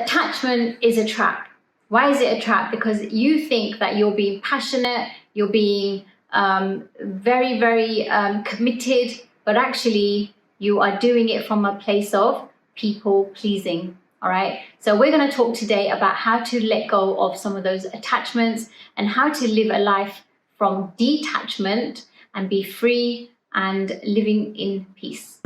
Attachment is a trap. Why is it a trap? Because you think that you're being passionate, you're being very, very committed, but actually you are doing it from a place of people pleasing. All right. So we're going to talk today about how to let go of some of those attachments and how to live a life from detachment and be free and living in peace.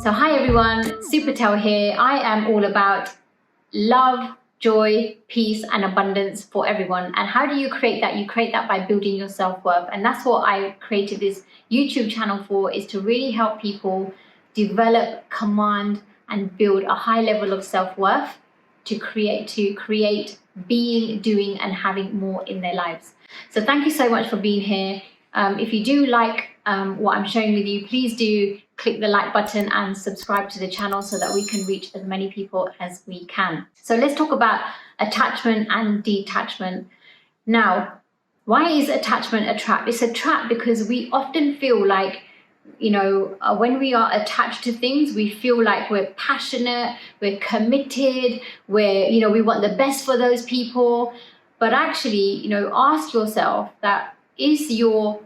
So hi everyone, Su Patel here. I am all about love, joy, peace and abundance for everyone. And how do you create that? You create that by building your self-worth. And that's what I created this YouTube channel for, is to really help people develop, command and build a high level of self-worth to create being, doing and having more in their lives. So thank you so much for being here. If you do like what I'm sharing with you, please do click the like button and subscribe to the channel so that we can reach as many people as we can. So let's talk about attachment and detachment. Now, why is attachment a trap? It's a trap because we often feel like, when we are attached to things, we feel like we're passionate, we're committed, we want the best for those people. But actually, ask yourself that, is your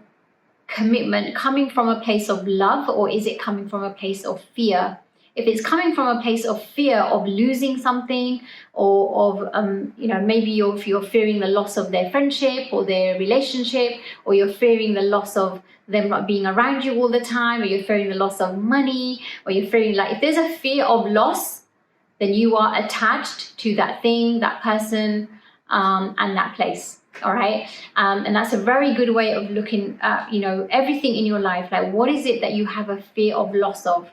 commitment coming from a place of love or is it coming from a place of fear? If it's coming from a place of fear of losing something, or of maybe if you're fearing the loss of their friendship or their relationship, or you're fearing the loss of them not being around you all the time, or you're fearing the loss of money, or you're fearing like, if there's a fear of loss, then you are attached to that thing, that person, and that place. All right. And that's a very good way of looking at, everything in your life. Like, what is it that you have a fear of loss of?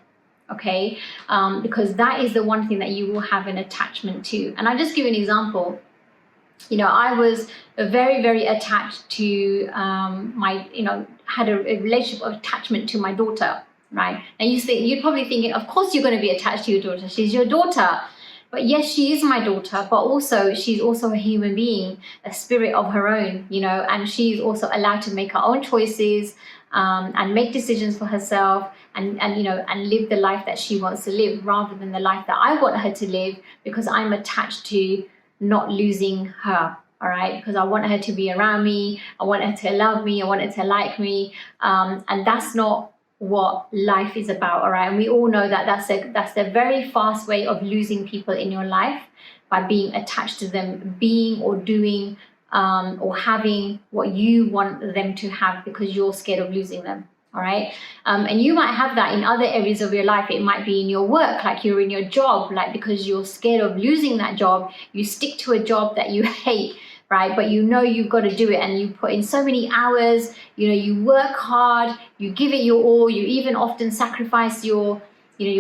Okay. Because that is the one thing that you will have an attachment to. And I'll just give you an example. I was very, very attached to had a relationship of attachment to my daughter. Right. Now you're probably thinking, of course you're going to be attached to your daughter. She's your daughter. But yes, she is my daughter, but also she's also a human being, a spirit of her own, and she's also allowed to make her own choices and make decisions for herself and live the life that she wants to live, rather than the life that I want her to live, because I'm attached to not losing her. All right, because I want her to be around me, I want her to love me, I want her to like me, and that's not what life is about. All right, and we all know that that's a very fast way of losing people in your life, by being attached to them being or doing or having what you want them to have, because you're scared of losing them. All right, and you might have that in other areas of your life. It might be in your work, like you're in your job, like because you're scared of losing that job, you stick to a job that you hate, right? But you've got to do it, and you put in so many hours, you work hard, you give it your all, you even often sacrifice your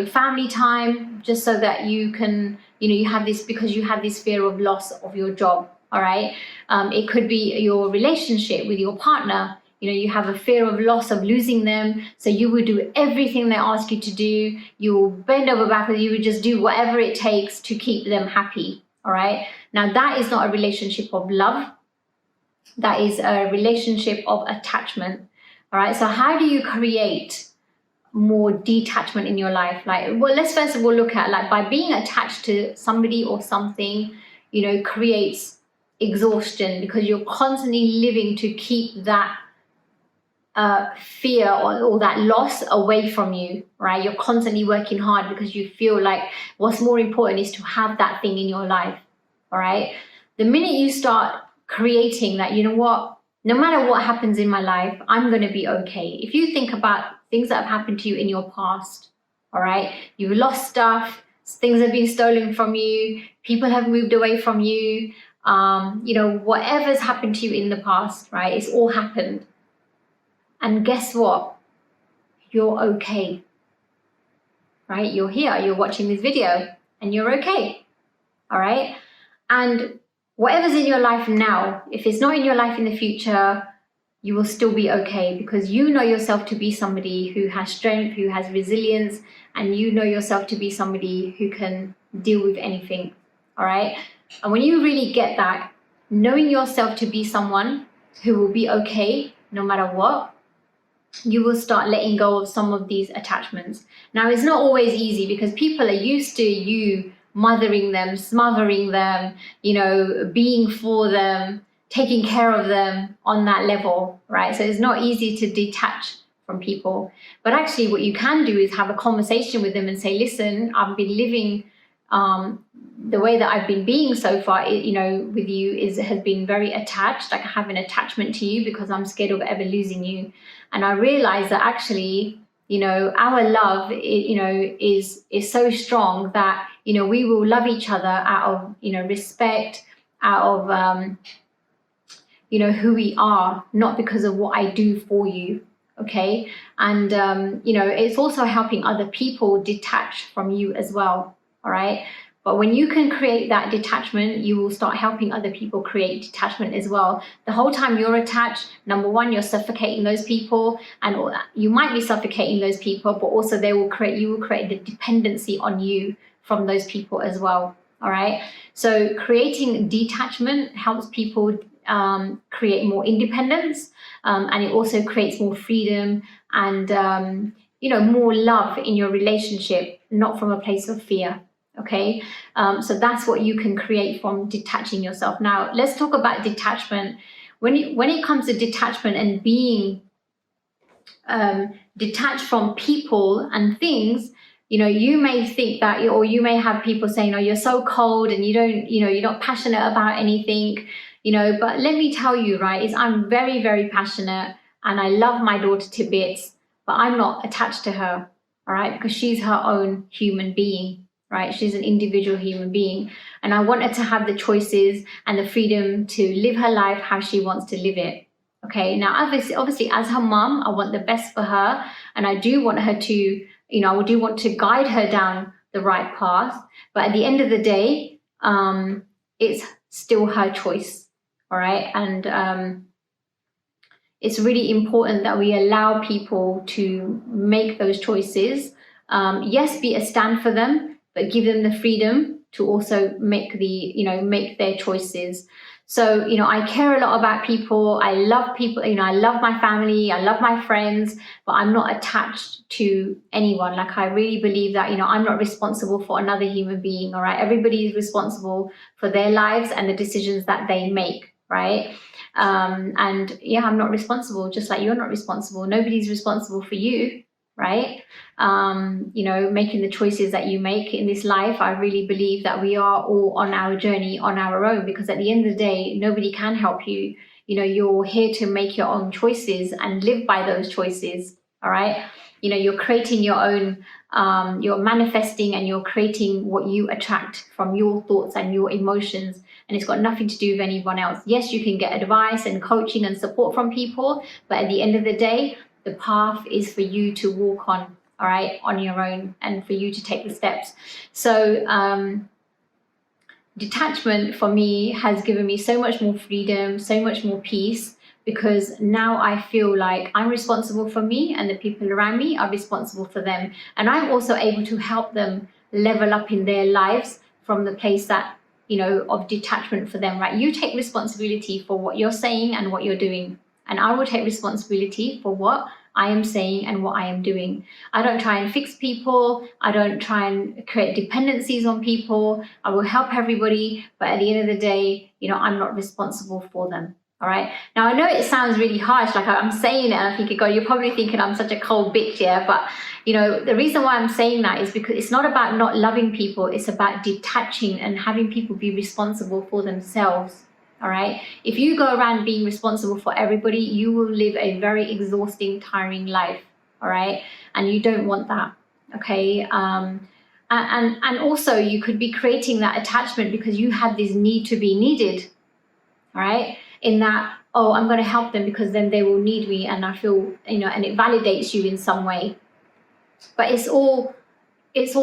family time just so that you can, you have this, because you have this fear of loss of your job. All right. It could be your relationship with your partner. You have a fear of loss of losing them. So you would do everything they ask you to do. You will bend over backwards. You would just do whatever it takes to keep them happy. All right. Now that is not a relationship of love. That is a relationship of attachment. All right. So how do you create more detachment in your life? Let's first of all look at, by being attached to somebody or something, creates exhaustion, because you're constantly living to keep that fear or that loss away from you, right? You're constantly working hard because you feel like what's more important is to have that thing in your life. All right. The minute you start creating that, no matter what happens in my life, I'm going to be okay. If you think about things that have happened to you in your past, all right, you've lost stuff, things have been stolen from you, people have moved away from you, whatever's happened to you in the past, right? It's all happened. And guess what? You're okay, right? You're here, you're watching this video and you're okay. All right. And whatever's in your life now, if it's not in your life in the future, you will still be okay, because you know yourself to be somebody who has strength, who has resilience, and you know yourself to be somebody who can deal with anything. All right. And when you really get that, knowing yourself to be someone who will be okay no matter what, you will start letting go of some of these attachments. Now, it's not always easy because people are used to you mothering them, smothering them, being for them, taking care of them on that level, right? So it's not easy to detach from people. But actually, what you can do is have a conversation with them and say, listen, I've been living the way that I've been being so far, with you has been very attached. Like I have an attachment to you because I'm scared of ever losing you. And I realize that actually, our love, is so strong that, we will love each other out of, respect, out of, who we are, not because of what I do for you. Okay. And, it's also helping other people detach from you as well. All right. But when you can create that detachment, you will start helping other people create detachment as well. The whole time you're attached, number one, you're suffocating those people, and you might be suffocating those people, but also you will create the dependency on you from those people as well. All right. So creating detachment helps people create more independence, and it also creates more freedom and more love in your relationship, not from a place of fear. Okay, so that's what you can create from detaching yourself. Now, let's talk about detachment. When it comes to detachment and being detached from people and things, you may think that, or you may have people saying, "Oh, you're so cold and you don't, you're not passionate about anything." But let me tell you, right, is I'm very, very passionate and I love my daughter to bits, but I'm not attached to her, all right, because she's her own human being. Right? She's an individual human being. And I want her to have the choices and the freedom to live her life how she wants to live it. Okay. Now, obviously, as her mum, I want the best for her. And I do want her to, I do want to guide her down the right path. But at the end of the day, it's still her choice. All right. And it's really important that we allow people to make those choices. Yes, be a stand for them, but give them the freedom to also make make their choices. So, I care a lot about people. I love people, I love my family, I love my friends, but I'm not attached to anyone. Like, I really believe that, I'm not responsible for another human being, all right? Everybody is responsible for their lives and the decisions that they make, right? And yeah, I'm not responsible, just like you're not responsible. Nobody's responsible for you, right? Making the choices that you make in this life. I really believe that we are all on our journey on our own, because at the end of the day, nobody can help you. You're here to make your own choices and live by those choices. All right. You're creating your own, you're manifesting and you're creating what you attract from your thoughts and your emotions. And it's got nothing to do with anyone else. Yes, you can get advice and coaching and support from people, but at the end of the day, the path is for you to walk on, all right, on your own, and for you to take the steps. So detachment for me has given me so much more freedom, so much more peace, because now I feel like I'm responsible for me and the people around me are responsible for them. And I'm also able to help them level up in their lives from the place that, of detachment for them, right? You take responsibility for what you're saying and what you're doing. And I will take responsibility for what I am saying and what I am doing. I don't try and fix people. I don't try and create dependencies on people. I will help everybody. But at the end of the day, I'm not responsible for them. All right. Now, I know it sounds really harsh, like I'm saying it and I think, God, you're probably thinking I'm such a cold bitch, yeah. But, the reason why I'm saying that is because it's not about not loving people. It's about detaching and having people be responsible for themselves. All right. If you go around being responsible for everybody, you will live a very exhausting, tiring life. All right. And you don't want that. Okay. And also you could be creating that attachment because you have this need to be needed. All right. In that, oh, I'm going to help them because then they will need me. And I feel, and it validates you in some way. But it's all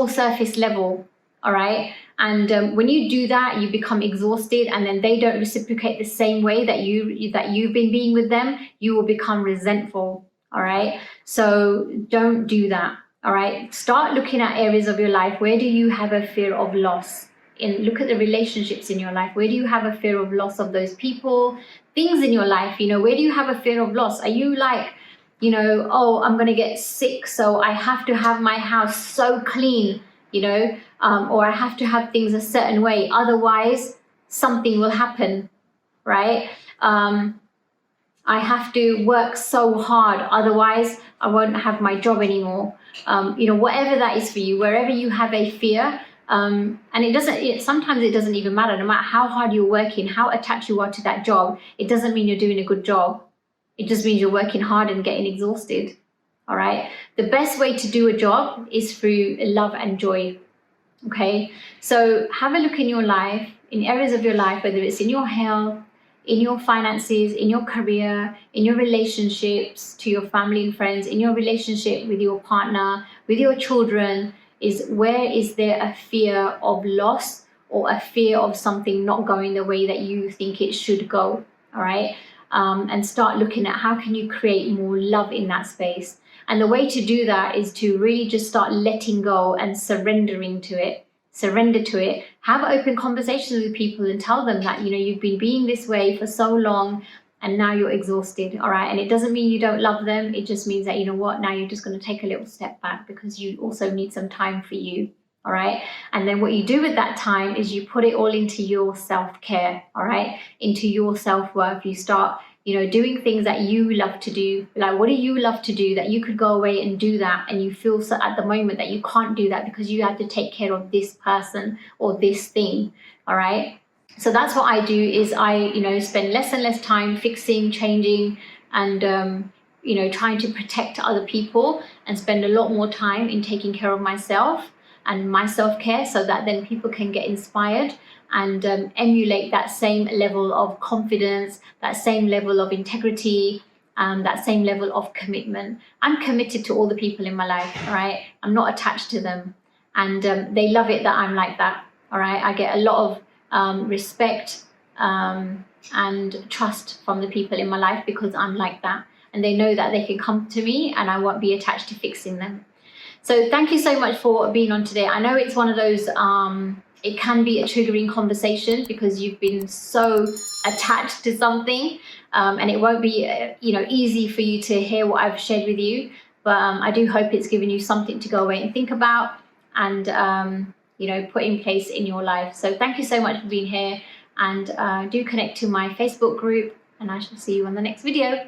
surface level. All right. And when you do that, you become exhausted, and then they don't reciprocate the same way that you've been being with them. You will become resentful. All right. So don't do that. All right. Start looking at areas of your life. Where do you have a fear of loss? Look at the relationships in your life. Where do you have a fear of loss of those people, things in your life? Where do you have a fear of loss? Are you like, you know, oh, I'm going to get sick, so I have to have my house so clean, you know, or I have to have things a certain way, otherwise something will happen, right? I have to work so hard, otherwise I won't have my job anymore. You know, whatever that is for you, wherever you have a fear, and sometimes it doesn't even matter, no matter how hard you're working, how attached you are to that job, it doesn't mean you're doing a good job. It just means you're working hard and getting exhausted, all right? The best way to do a job is through love and joy, okay? So have a look in your life, in areas of your life, whether it's in your health, in your finances, in your career, in your relationships to your family and friends, in your relationship with your partner, with your children, is where is there a fear of loss or a fear of something not going the way that you think it should go, all right? And start looking at how can you create more love in that space. And the way to do that is to really just start letting go and surrendering to it. Surrender to it. Have open conversations with people and tell them that, you know, you've been being this way for so long and now you're exhausted, all right? And it doesn't mean you don't love them. It just means that, you know what, now you're just going to take a little step back because you also need some time for you, all right? And then what you do with that time is you put it all into your self-care, all right? Into your self-worth. You start, you know, doing things that you love to do. Like, what do you love to do that you could go away and do that, and you feel so at the moment that you can't do that because you have to take care of this person or this thing, all right? So that's what I do, is I, you know, spend less and less time fixing, changing, and you know, trying to protect other people, and spend a lot more time in taking care of myself and my self-care, so that then people can get inspired and emulate that same level of confidence, that same level of integrity, that same level of commitment. I'm committed to all the people in my life, all right? I'm not attached to them. And they love it that I'm like that, all right? I get a lot of respect and trust from the people in my life because I'm like that. And they know that they can come to me and I won't be attached to fixing them. So thank you so much for being on today. I know it's one of those, it can be a triggering conversation because you've been so attached to something, and it won't be, you know, easy for you to hear what I've shared with you. But I do hope it's given you something to go away and think about and, you know, put in place in your life. So thank you so much for being here, and do connect to my Facebook group, and I shall see you on the next video.